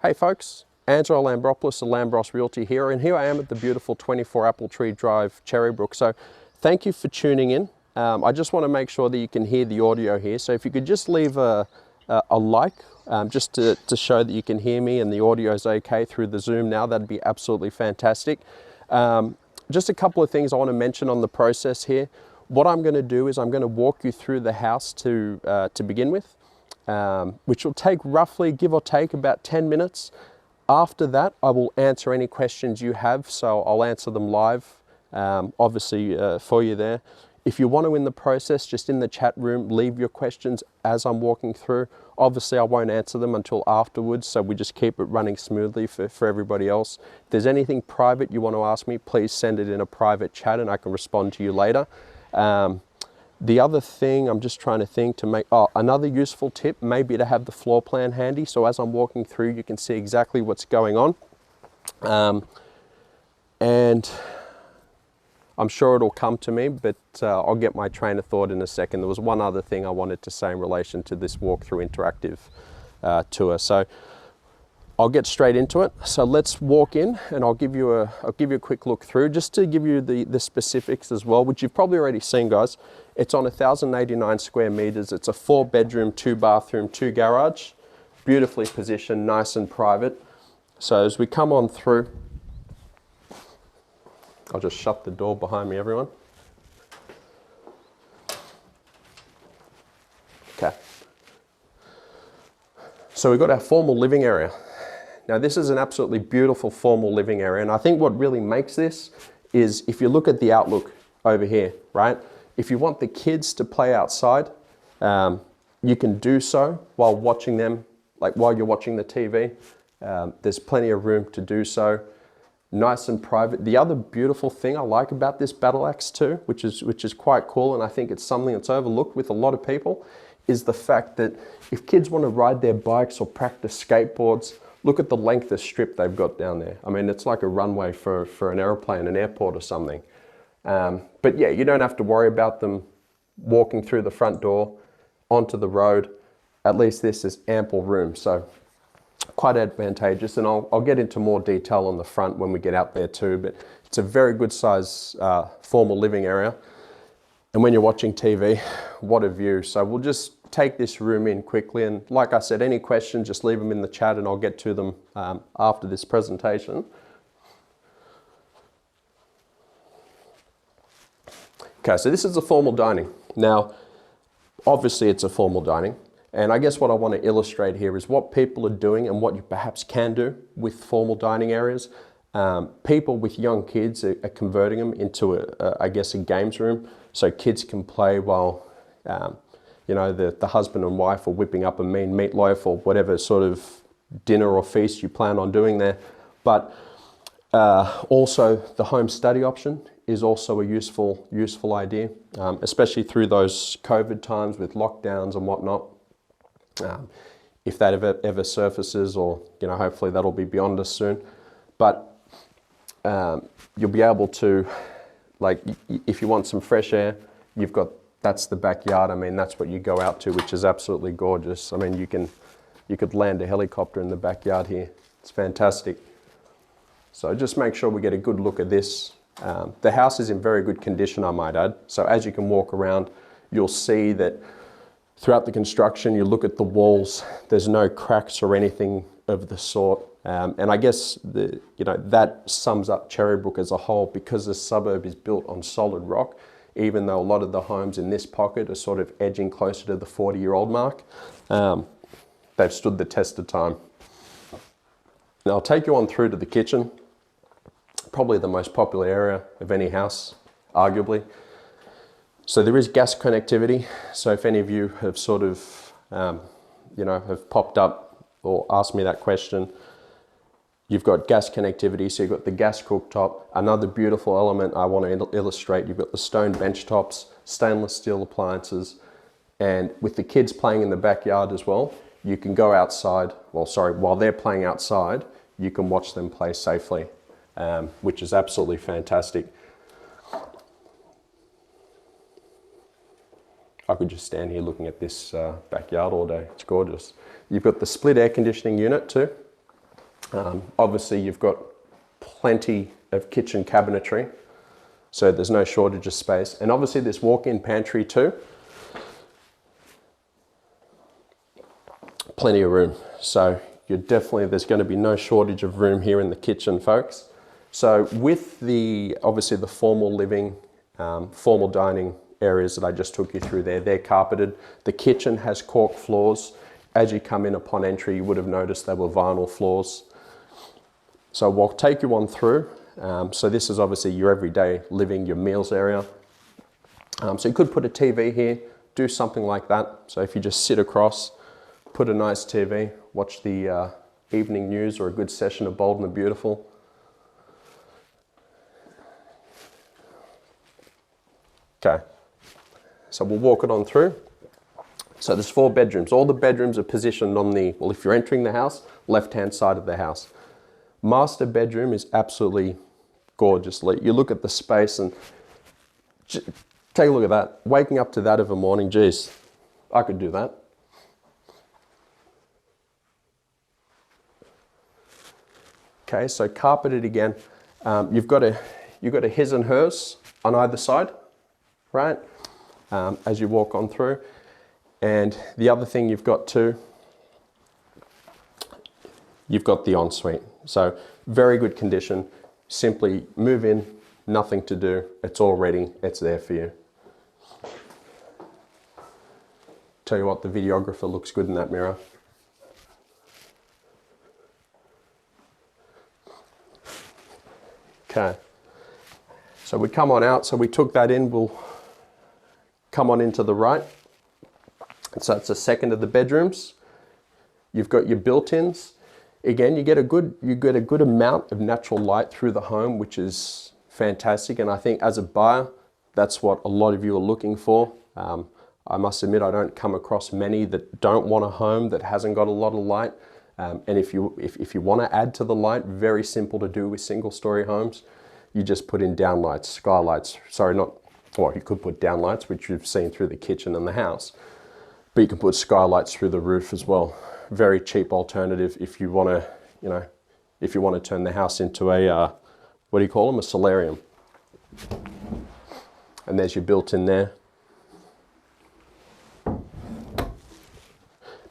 Hey folks, Angelo Lambropoulos of Lambros Realty here, and here I am at the beautiful 24 Appletree Drive, Cherrybrook. So thank you for tuning in. I just want to make sure that you can hear the audio here. So if you could just leave a like, just to show that you can hear me and the audio is okay through the Zoom now, that'd be absolutely fantastic. Just a couple of things I want to mention on the process here. What I'm going to do is I'm going to walk you through the house to begin with. Which will take roughly, give or take, about 10 minutes. After that, I will answer any questions you have, so I'll answer them live, obviously for you there. If you want to, in the process, just in the chat room, leave your questions as I'm walking through. Obviously, I won't answer them until afterwards, so we just keep it running smoothly for everybody else. If there's anything private you want to ask me, please send it in a private chat and I can respond to you later. The other thing, I'm just trying to think to make, another useful tip may be to have the floor plan handy. So as I'm walking through, you can see exactly what's going on. And I'm sure it'll come to me, but I'll get my train of thought in a second. There was one other thing I wanted to say in relation to this walkthrough interactive tour. So I'll get straight into it. So let's walk in and I'll give you a quick look through just to give you the specifics as well, which you've probably already seen, guys. It's on 1,089 square meters. It's a 4-bedroom, 2-bathroom, 2-garage, beautifully positioned, nice and private. So as we come on through, I'll just shut the door behind me, everyone. Okay. So we've got our formal living area. Now this is an absolutely beautiful formal living area, and I think what really makes this is if you look at the outlook over here, right? If you want the kids to play outside, you can do so while watching them, like while you're watching the TV. There's plenty of room to do so. Nice and private. The other beautiful thing I like about this Battle Axe too, which is quite cool, and I think it's something that's overlooked with a lot of people, is the fact that if kids want to ride their bikes or practice skateboards, look at the length of strip they've got down there. I mean, it's like a runway for an airplane, an airport or something. But yeah, you don't have to worry about them walking through the front door onto the road. At least this is ample room, so quite advantageous. And I'll get into more detail on the front when we get out there too, but it's a very good size formal living area. And when you're watching TV, what a view. So we'll just take this room in quickly, and like I said, any questions, just leave them in the chat and I'll get to them after this presentation. Okay, so this is a formal dining. Now, obviously it's a formal dining, and I guess what I want to illustrate here is what people are doing and what you perhaps can do with formal dining areas. People with young kids are converting them into I guess a games room, so kids can play while you know, the husband and wife are whipping up a mean meatloaf or whatever sort of dinner or feast you plan on doing there. But also the home study option is also a useful idea, especially through those COVID times with lockdowns and whatnot. If that ever surfaces, or you know, hopefully that'll be beyond us soon. But you'll be able to, like, if you want some fresh air, you've got, that's the backyard. I mean, that's what you go out to, which is absolutely gorgeous. I mean, you could land a helicopter in the backyard here. It's fantastic. So just make sure we get a good look at this. The house is in very good condition, I might add. So as you can walk around, you'll see that throughout the construction, you look at the walls, there's no cracks or anything of the sort. And I guess that sums up Cherrybrook as a whole, because the suburb is built on solid rock. Even though a lot of the homes in this pocket are sort of edging closer to the 40-year-old mark, they've stood the test of time. Now I'll take you on through to the kitchen, probably the most popular area of any house, arguably. So there is gas connectivity. So if any of you have sort of, have popped up or asked me that question, you've got gas connectivity, so you've got the gas cooktop. Another beautiful element I want to illustrate, you've got the stone bench tops, stainless steel appliances, and with the kids playing in the backyard as well, you can go outside, while they're playing outside, you can watch them play safely, which is absolutely fantastic. I could just stand here looking at this backyard all day. It's gorgeous. You've got the split air conditioning unit too. Obviously you've got plenty of kitchen cabinetry, so there's no shortage of space. And obviously this walk-in pantry too, plenty of room. So there's going to be no shortage of room here in the kitchen, folks. So with obviously the formal living, formal dining areas that I just took you through there, they're carpeted. The kitchen has cork floors. As you come in upon entry, you would have noticed they were vinyl floors. So we'll take you on through. So this is obviously your everyday living, your meals area. So you could put a TV here, do something like that. So if you just sit across, put a nice TV, watch the evening news or a good session of Bold and the Beautiful. Okay, so we'll walk it on through. So there's 4 bedrooms. All the bedrooms are positioned on well, if you're entering the house, left-hand side of the house. Master bedroom is absolutely gorgeous. You look at the space and take a look at that. Waking up to that of a morning, geez, I could do that. Okay, so carpeted again. You've got a his and hers on either side, right? As you walk on through. And the other thing you've got too, you've got the ensuite. So very good condition. Simply move in, nothing to do. It's all ready. It's there for you. Tell you what, the videographer looks good in that mirror. Okay. So we come on out. So we took that in. We'll come on into the right. So it's the second of the bedrooms. You've got your built-ins. Again, you get a good amount of natural light through the home, which is fantastic. And I think as a buyer, that's what a lot of you are looking for. I must admit, I don't come across many that don't want a home that hasn't got a lot of light. And if you want to add to the light, very simple to do with single-story homes. You just put in downlights, skylights. Sorry, well, you could put downlights, which you've seen through the kitchen and the house. But you can put skylights through the roof as well. Very cheap alternative if you want to, if you want to turn the house into a, what do you call them? A solarium. And there's your built-in there.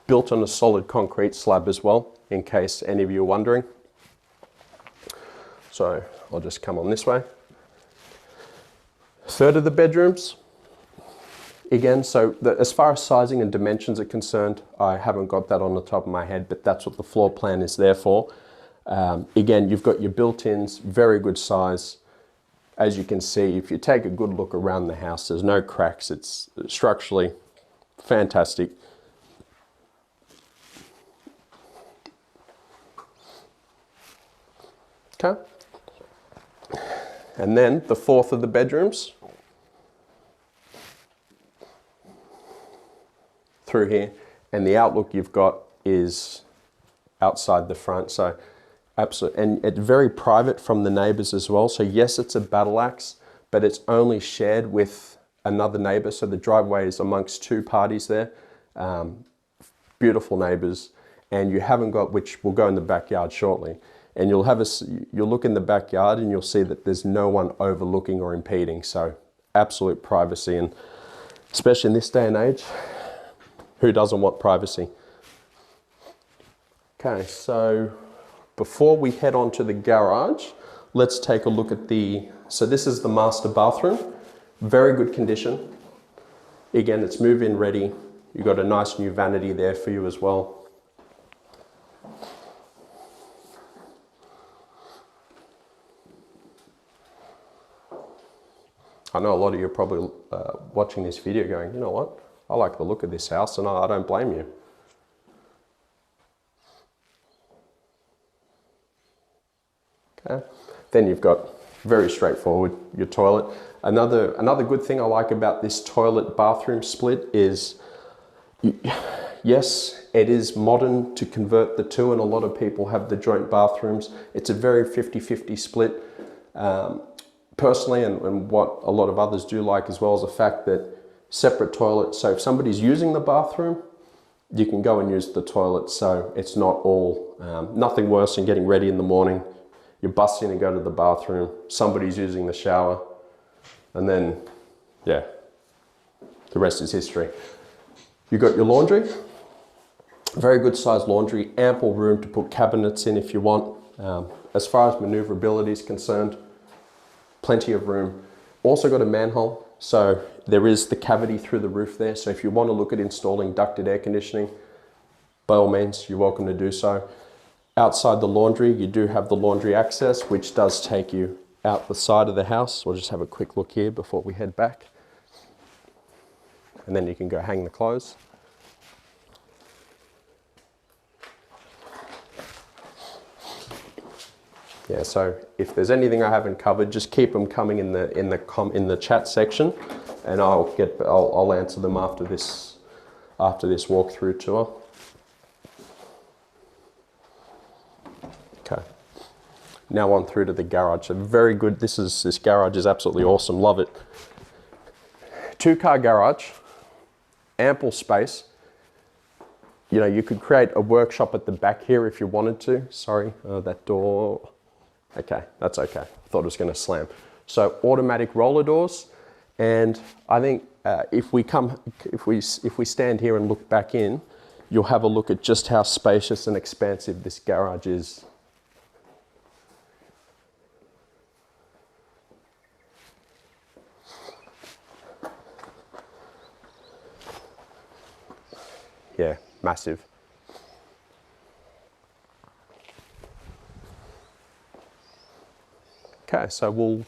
Built on a solid concrete slab as well, in case any of you are wondering. So I'll just come on this way. Third of the bedrooms. Again, so as far as sizing and dimensions are concerned, I haven't got that on the top of my head, but that's what the floor plan is there for. Again, you've got your built-ins, very good size. As you can see, if you take a good look around the house, there's no cracks. It's structurally fantastic. Okay. And then the fourth of the bedrooms. Through here, and the outlook you've got is outside the front, so absolutely, and it's very private from the neighbors as well. So yes, it's a battle axe, but it's only shared with another neighbor, so the driveway is amongst 2 parties there. Beautiful neighbors, and you haven't got, which will go in the backyard shortly, and you'll look in the backyard and you'll see that there's no one overlooking or impeding, so absolute privacy. And especially in this day and age, who doesn't want privacy? Okay, so before we head on to the garage, let's take a look at so this is the master bathroom. Very good condition. Again, it's move-in ready. You've got a nice new vanity there for you as well. I know a lot of you are probably watching this video going, you know what? I like the look of this house, and I don't blame you. Okay. Then you've got, very straightforward, your toilet. Another good thing I like about this toilet bathroom split is, yes, it is modern to convert the two, and a lot of people have the joint bathrooms. It's a very 50-50 split. Personally, and what a lot of others do like as well, is the fact that separate toilets. So if somebody's using the bathroom, you can go and use the toilet, so it's not all, nothing worse than getting ready in the morning, you're busting to go to the bathroom, somebody's using the shower, and then, yeah, the rest is history. You've got your laundry, very good sized laundry, ample room to put cabinets in if you want. As far as maneuverability is concerned, plenty of room. Also got a manhole, so there is the cavity through the roof there, so if you want to look at installing ducted air conditioning, by all means, you're welcome to do so. Outside the laundry, you do have the laundry access, which does take you out the side of the house. We'll just have a quick look here before we head back. And then you can go hang the clothes. Yeah, so if there's anything I haven't covered, just keep them coming in the chat section, and I'll answer them after this walkthrough tour. Okay. Now on through to the garage. So very good. This garage is absolutely awesome. Love it. 2-car garage, ample space. You know, you could create a workshop at the back here if you wanted to. Sorry, that door. Okay, that's okay. I thought it was going to slam. So automatic roller doors, and I think if we stand here and look back in, you'll have a look at just how spacious and expansive this garage is. Yeah, massive. Okay, so we'll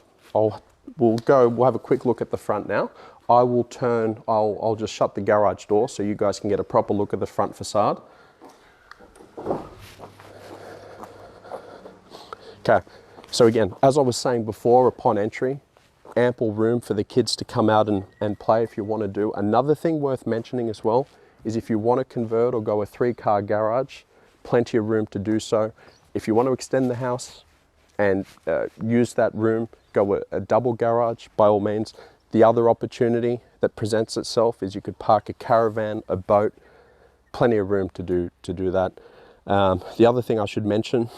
have a quick look at the front now. I'll just shut the garage door so you guys can get a proper look at the front facade. Okay, so again, as I was saying before, upon entry, ample room for the kids to come out and play if you want to do. Another thing worth mentioning as well is if you want to convert or go a 3-car garage, plenty of room to do so. If you want to extend the house and use that room, go a double garage, by all means. The other opportunity that presents itself is you could park a caravan, a boat, plenty of room to do that. The other thing I should mention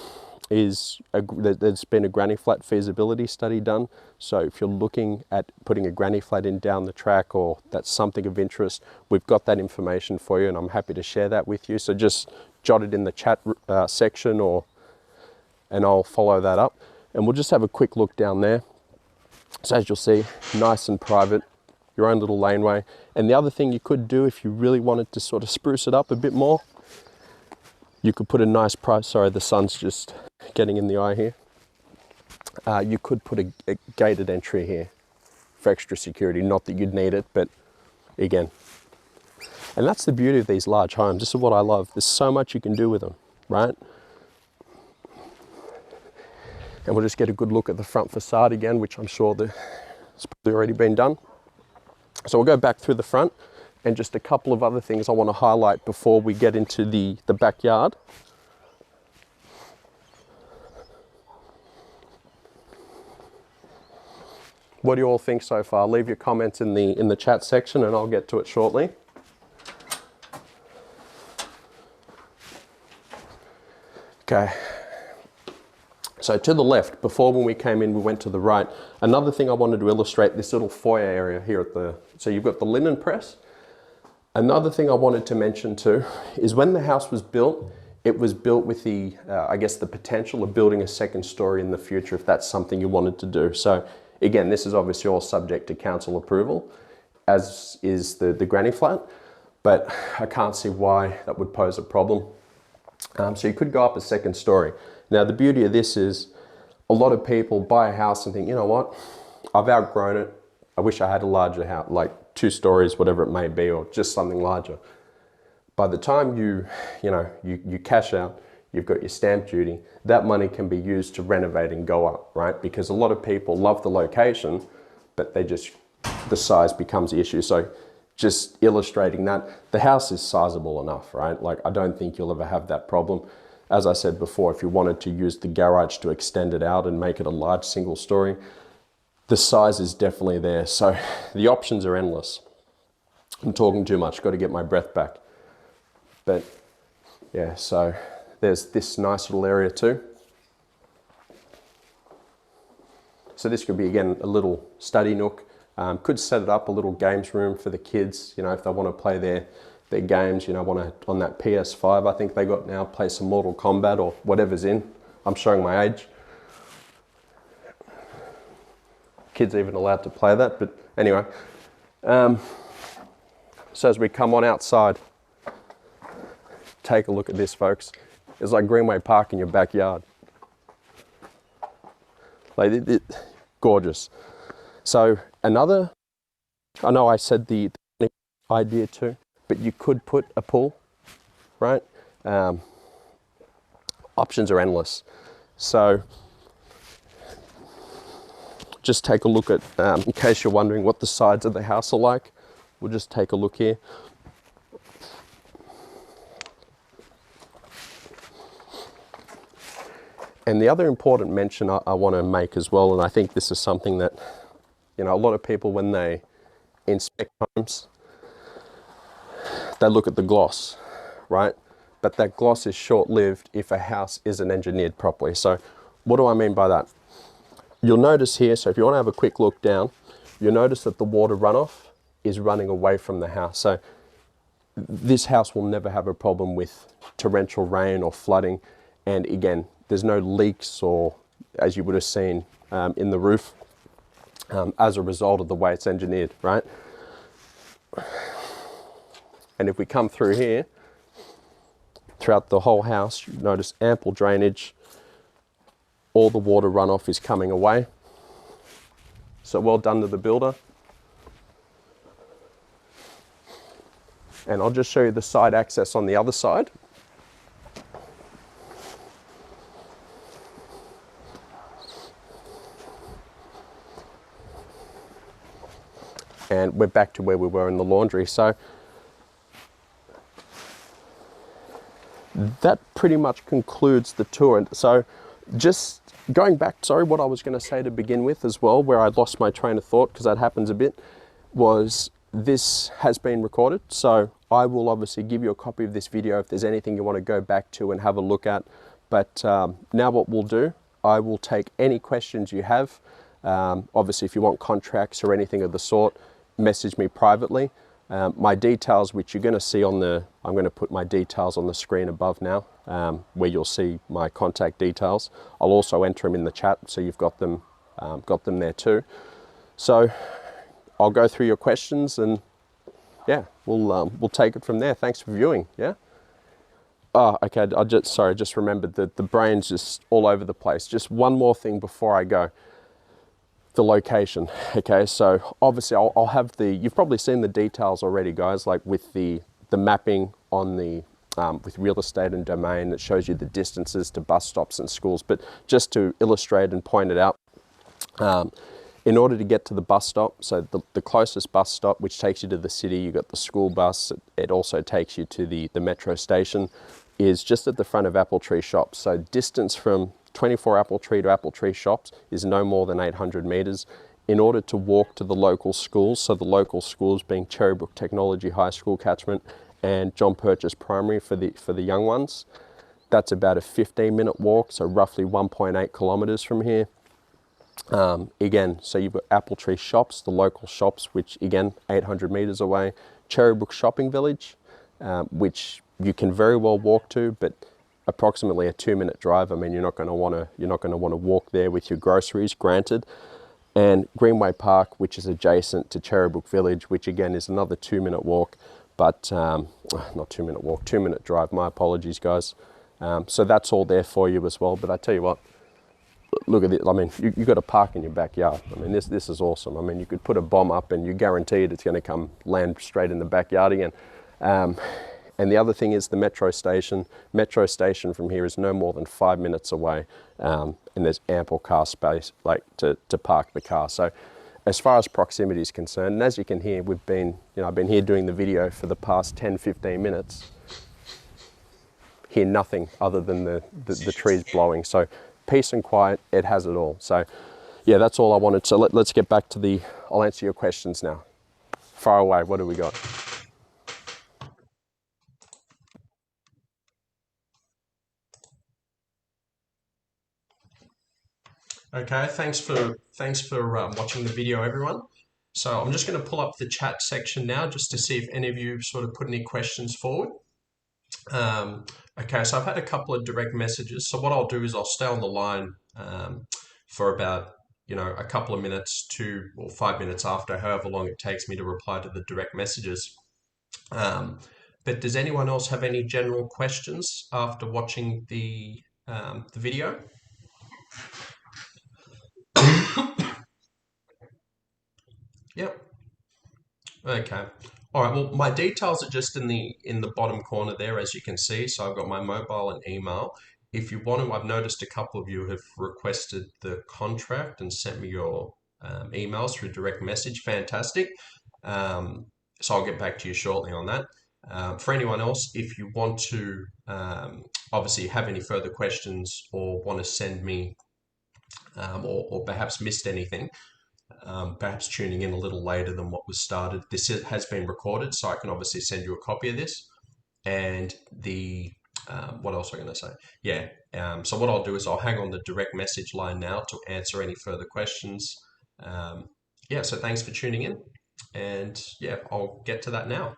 is there's been a granny flat feasibility study done. So if you're looking at putting a granny flat in down the track, or that's something of interest, we've got that information for you, and I'm happy to share that with you. So just jot it in the chat section, and I'll follow that up. And we'll just have a quick look down there. So as you'll see, nice and private, your own little laneway. And the other thing you could do if you really wanted to sort of spruce it up a bit more, you could put a nice sorry, the sun's just getting in the eye here. You could put a gated entry here for extra security. Not that you'd need it, but again. And that's the beauty of these large homes. This is what I love. There's so much you can do with them, right? And we'll just get a good look at the front facade again, which I'm sure it's probably already been done. So we'll go back through the front, and just a couple of other things I want to highlight before we get into the backyard. What do you all think so far? Leave your comments in the chat section, and I'll get to it shortly. Okay. So to the left, before when we came in, we went to the right. Another thing I wanted to illustrate, this little foyer area here so you've got the linen press. Another thing I wanted to mention too, is when the house was built, it was built with the, I guess the potential of building a second story in the future if that's something you wanted to do. So again, this is obviously all subject to council approval, as is the granny flat, but I can't see why that would pose a problem. So you could go up a second story. Now the beauty of this is a lot of people buy a house and think, you know what, I've outgrown it. I wish I had a larger house, like 2 stories, whatever it may be, or just something larger. By the time you cash out, you've got your stamp duty, that money can be used to renovate and go up, right? Because a lot of people love the location, but the size becomes the issue. So just illustrating that, the house is sizable enough, right? Like I don't think you'll ever have that problem. As I said before, if you wanted to use the garage to extend it out and make it a large single story, the size is definitely there. So the options are endless. I'm talking too much, got to get my breath back. But yeah, so there's this nice little area too. So this could be, again, a little study nook. Could set it up a little games room for the kids, you know, if they want to play their games, you know, on that PS5, I think they got now, play some Mortal Kombat or whatever's in. I'm showing my age. Kids even allowed to play that, but anyway. So as we come on outside, take a look at this, folks. It's like Greenway Park in your backyard. Like, gorgeous. So another, I know I said the idea too, but you could put a pool, right? Options are endless. So just take a look at, in case you're wondering what the sides of the house are like, we'll just take a look here. And the other important mention I want to make as well, and I think this is something that, you know, a lot of people, when they inspect homes, they look at the gloss, right? But that gloss is short-lived if a house isn't engineered properly. So what do I mean by that? You'll notice here, so if you want to have a quick look down, you'll notice that the water runoff is running away from the house. So this house will never have a problem with torrential rain or flooding. And again, there's no leaks or, as you would have seen in the roof, as a result of the way it's engineered, right? And if we come through here, throughout the whole house, you notice ample drainage. All the water runoff is coming away. So well done to the builder. And I'll just show you the side access on the other side. And we're back to where we were in the laundry. So that pretty much concludes the tour. And so just going back, sorry, what I was going to say to begin with as well, where I lost my train of thought, because that happens a bit, was this has been recorded. So I will obviously give you a copy of this video if there's anything you want to go back to and have a look at. But now what we'll do, I will take any questions you have. Obviously, if you want contracts or anything of the sort, message me privately. My details, which you're going to see on the, I'm going to put my details on the screen above now, where you'll see my contact details. I'll also enter them in the chat, so you've got them there too. So I'll go through your questions, and yeah, we'll take it from there. Thanks for viewing. Yeah. Oh, okay. I just remembered that the brain's just all over the place. Just one more thing before I go. The location. Okay, so obviously I'll have you've probably seen the details already, guys, like with the mapping on the, with real estate and domain that shows you the distances to bus stops and schools. But just to illustrate and point it out, in order to get to the bus stop, so the closest bus stop, which takes you to the city, you've got the school bus, it also takes you to the metro station, is just at the front of Appletree shops. So distance from 24 Appletree to Appletree shops is no more than 800 meters. In order to walk to the local schools, so the local schools being Cherrybrook Technology High School catchment and John Purchase Primary for the young ones, that's about a 15-minute walk, so roughly 1.8 kilometers from here. Again, so you've got Appletree shops, the local shops, which again 800 meters away. Cherrybrook Shopping Village, which you can very well walk to, but approximately a 2-minute drive. I mean, you're not going to want to walk there with your groceries, granted. And Greenway Park, which is adjacent to Cherrybrook Village, which again is another 2-minute walk, but not 2-minute walk, 2-minute drive. My apologies, guys. So that's all there for you as well. But I tell you what, look at it. I mean, you got a park in your backyard. I mean, this is awesome. I mean, you could put a bomb up and you're guaranteed it's going to come land straight in the backyard again. And the other thing is the metro station. Metro station from here is no more than 5 minutes away, and there's ample car space, like to park the car. So as far as proximity is concerned, and as you can hear, I've been here doing the video for the past 10-15 minutes. Hear nothing other than the trees blowing. So peace and quiet, it has it all. So yeah, that's all I wanted. So let's get back to I'll answer your questions now. Far away, what do we got? Okay, thanks for watching the video, everyone. So I'm just going to pull up the chat section now just to see if any of you sort of put any questions forward. Okay, so I've had a couple of direct messages. So what I'll do is I'll stay on the line for about a couple of minutes to or 5 minutes after, however long it takes me to reply to the direct messages. But does anyone else have any general questions after watching the video? Yep. Okay. All right. Well, my details are just in the bottom corner there, as you can see. So I've got my mobile and email. If you want to, I've noticed a couple of you have requested the contract and sent me your emails through direct message. Fantastic. So I'll get back to you shortly on that. For anyone else, if you want to obviously have any further questions or want to send me or perhaps missed anything, perhaps tuning in a little later than what was started. This has been recorded, so I can obviously send you a copy of this. And what else am I going to say? Yeah, so what I'll do is I'll hang on the direct message line now to answer any further questions. Yeah, so thanks for tuning in. And yeah, I'll get to that now.